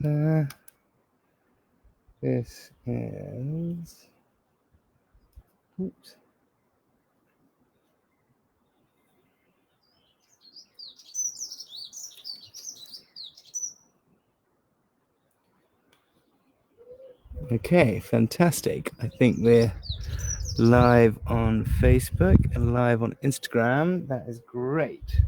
there. This is... Oops. Okay, fantastic. I think we're live on Facebook and live on Instagram. That is great.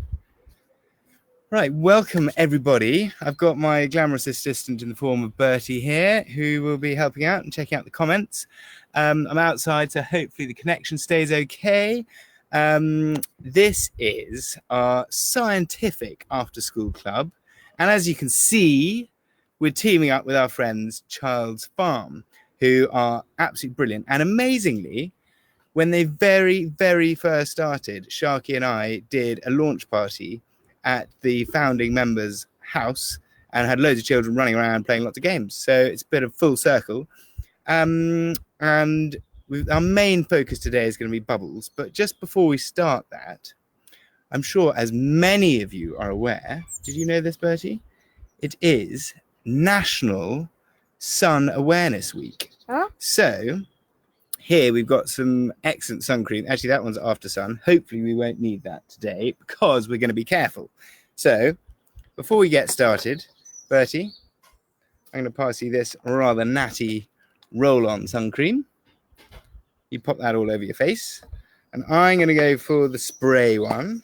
Right, welcome everybody. I've got my glamorous assistant in the form of Bertie here, who will be helping out and checking out the comments. I'm outside, so hopefully the connection stays okay. This is our scientific after-school club. And as you can see, we're teaming up with our friends Child's Farm, who are absolutely brilliant. And amazingly, when they very, very first started, Sharky and I did a launch party at the founding members' house and had loads of children running around playing lots of games. So it's a bit of full circle. And our main focus today is going to be bubbles. But just before we start that, I'm sure as many of you are aware, did you know this, Bertie? It is National Sun Awareness Week. Huh? So here we've got some excellent sun cream. Actually, that one's after sun. Hopefully we won't need that today because we're going to be careful. So before we get started, Bertie, I'm going to pass you this rather natty roll-on sun cream. You pop that all over your face. And I'm going to go for the spray one,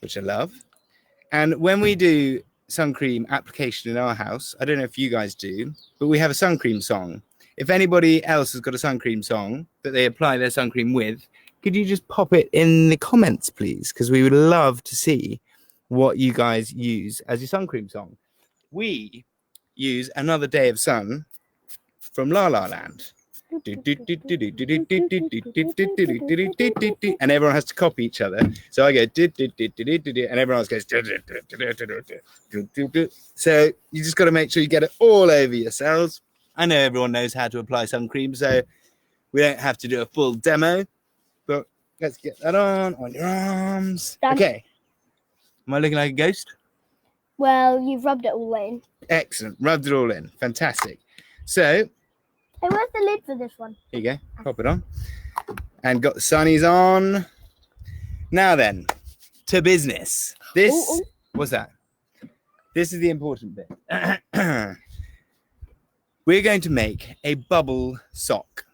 which I love. And when we do sun cream application in our house, I don't know if you guys do, but we have a sun cream song. If anybody else has got a sun cream song that they apply their sun cream with, could you just pop it in the comments, please? Because we would love to see what you guys use as your sun cream song. We use Another Day of Sun from La La Land. And everyone has to copy each other. So I go, and everyone else goes. So you just got to make sure you get it all over yourselves. I know everyone knows how to apply sun cream, so we don't have to do a full demo. But let's get that on your arms. Done. Okay. Am I looking like a ghost? Well, you've rubbed it all in. Excellent. Rubbed it all in. Fantastic. So, Hey, where's the lid for this one? here you go. Pop it on. And got the sunnies on. Now then, to business. This, what's that? This is the important bit. We're going to make a bubble sock.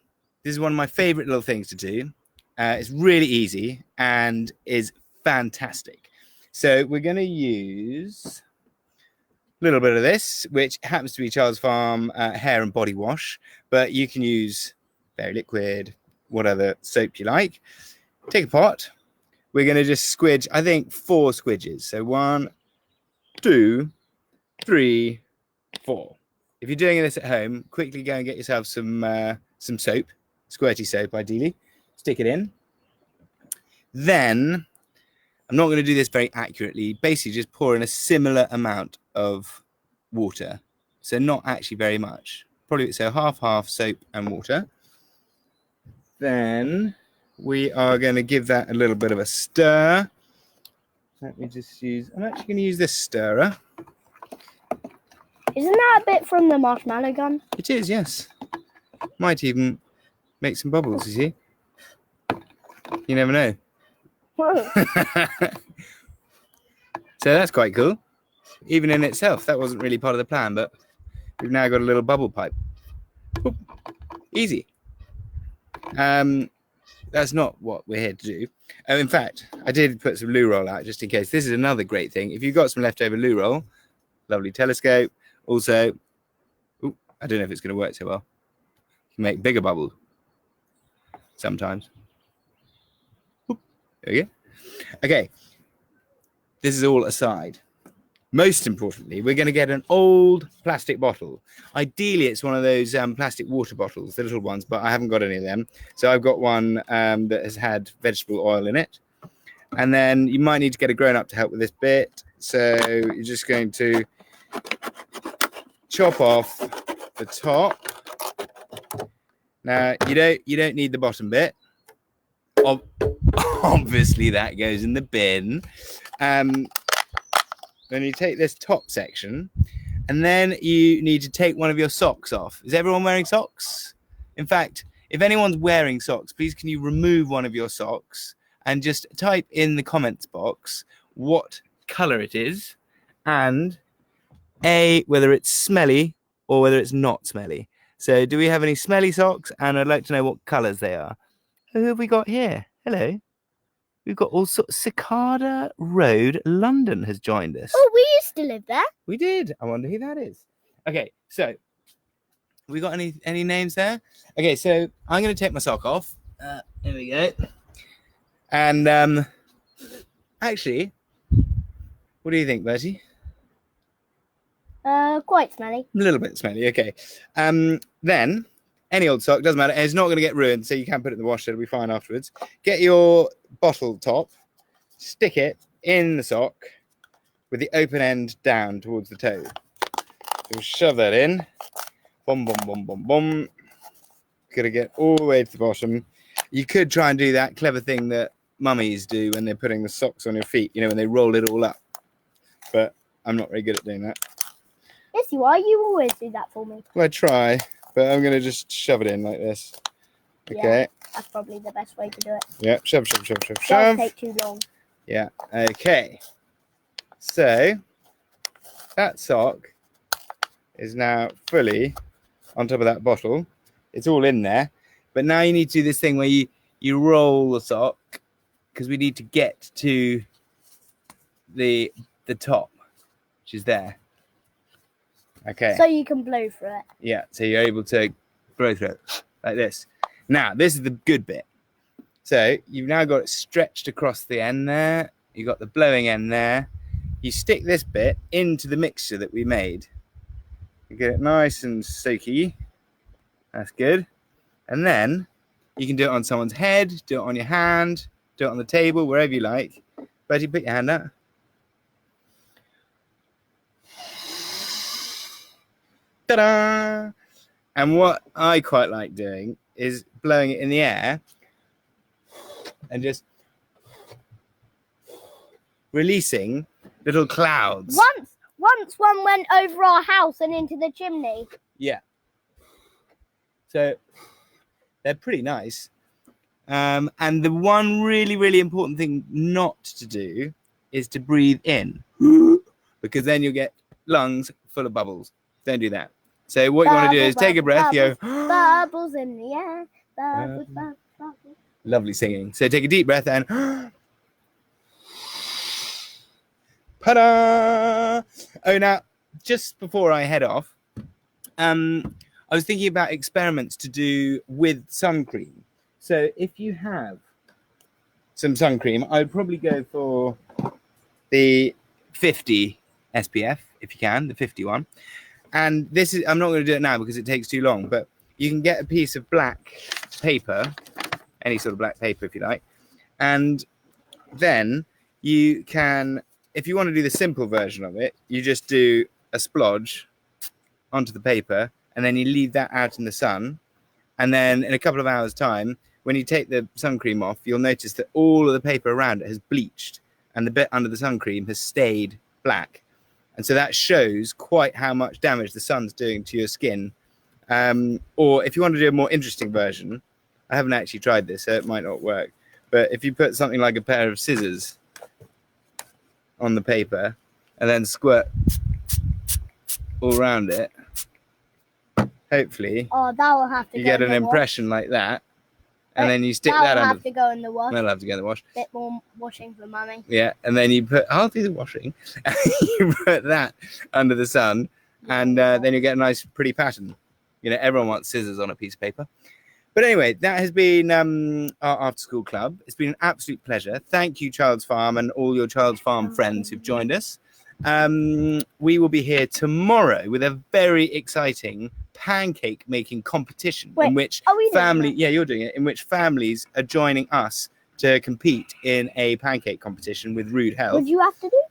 This is one of my favorite little things to do. It's really easy and is fantastic. So we're going to use a little bit of this, which happens to be Child's Farm hair and body wash, but you can use Fairy Liquid, whatever soap you like. Take a pot. We're going to just squidge, I think 4 squidges. So 1, 2, 3, 4. If you're doing this at home, quickly go and get yourself some soap, squirty soap ideally. Stick it in. Then, I'm not going to do this very accurately. Basically, just pour in a similar amount of water. So not actually very much. Probably so half soap and water. Then we are going to give that a little bit of a stir. Let me just use, I'm actually going to use this stirrer. Isn't that a bit from the marshmallow gun? It is, yes. Might even make some bubbles, you see. You never know. Whoa. So that's quite cool. Even in itself, that wasn't really part of the plan, but we've now got a little bubble pipe. Oop. Easy. That's not what we're here to do. In fact, I did put some loo roll out just in case. This is another great thing. If you've got some leftover loo roll, lovely telescope. Also, I don't know if it's going to work so well. You can make bigger bubbles sometimes. There we go. Okay. This is all aside. Most importantly, we're going to get an old plastic bottle. Ideally, it's one of those plastic water bottles, the little ones, but I haven't got any of them. So I've got one that has had vegetable oil in it. And then you might need to get a grown-up to help with this bit. So you're just going to chop off the top. Now, you don't need the bottom bit. Obviously, that goes in the bin. Then you take this top section And then you need to take one of your socks off. Is everyone wearing socks? In fact, if anyone's wearing socks, please can you remove one of your socks and just type in the comments box what color it is and whether it's smelly or whether it's not smelly. So do we have any smelly socks? And I'd like to know what colors they are. Who have we got here? Hello. We've got all sorts. Cicada Road, London has joined us. Oh, we used to live there. We did. I wonder who that is. Okay, so we got any names there? Okay, so I'm going to take my sock off. Here we go. And actually, what do you think, Bertie? Quite smelly. A little bit smelly. Okay. Then any old sock doesn't matter. It's not going to get ruined, so you can put it in the wash. It'll be fine afterwards. Get your bottle top, stick it in the sock with the open end down towards the toe. So shove that in. Boom, boom, boom, boom, boom. Gotta get all the way to the bottom. You could try and do that clever thing that mummies do when they're putting the socks on your feet, you know, when they roll it all up. But I'm not very good at doing that. Yes, you are. You always do that for me. Well, I try, but I'm going to just shove it in like this. Okay. Yeah, that's probably the best way to do it. Yeah, shove, shove, shove, shove, Don't shove. take too long. Yeah, okay. So, that sock is now fully on top of that bottle. It's all in there. But now you need to do this thing where you roll the sock because we need to get to the top, which is there. Okay. So you can blow through it. Yeah, so you're able to blow through it like this. Now, this is the good bit. So you've now got it stretched across the end there. You've got the blowing end there. You stick this bit into the mixture that we made. You get it nice and soaky. That's good. And then you can do it on someone's head, do it on your hand, do it on the table, wherever you like. Bertie, put your hand up. Ta-da! And what I quite like doing is blowing it in the air and just releasing little clouds. Once one went over our house and into the chimney. Yeah. So they're pretty nice. And the one really, really important thing not to do is to breathe in because then you'll get lungs full of bubbles. Don't do that. So what you want to do is take a breath, bubbles, go bubbles in the air, bubbles, bubbles, bubbles. Lovely singing. So take a deep breath and ta-da! Oh, now, just before I head off, I was thinking about experiments to do with sun cream. So if you have some sun cream, I'd probably go for the 50 SPF, if you can, the 50 one. And this is, I'm not going to do it now because it takes too long, but you can get a piece of black paper, any sort of black paper if you like, and then you can, if you want to do the simple version of it, you just do a splodge onto the paper and then you leave that out in the sun, and then in a couple of hours time, when you take the sun cream off, you'll notice that all of the paper around it has bleached and the bit under the sun cream has stayed black. And so that shows quite how much damage the sun's doing to your skin. Or if you want to do a more interesting version, I haven't actually tried this, so it might not work. But if you put something like a pair of scissors on the paper and then squirt all around it, hopefully Oh, that will have to you go get in an the impression like that. And then you stick that that will under. have to go in the wash. That'll have to go in the wash. Bit more washing for mummy. Yeah, and then you put, I'll do the washing. You put that under the sun, and then you get a nice, pretty pattern. You know, everyone wants scissors on a piece of paper. But anyway, that has been our after-school club. It's been an absolute pleasure. Thank you, Child's Farm, and all your Child's Farm friends who've joined us. We will be here tomorrow with a very exciting pancake making competition. Wait, in which are we doing family, that? yeah, you're doing it, in which families are joining us to compete in a pancake competition with Rude Health. Would you have to do?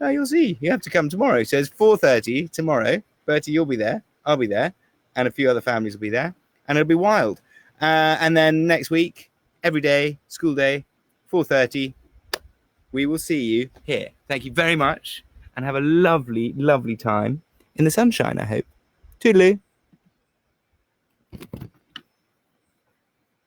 Oh, you'll see. You have to come tomorrow. So it's 4:30 tomorrow. Bertie, you'll be there. I'll be there. And a few other families will be there. And it'll be wild. And then next week, every day, school day, 4:30, we will see you here. Thank you very much. And have a lovely, lovely time. in the sunshine, I hope. Toodaloo.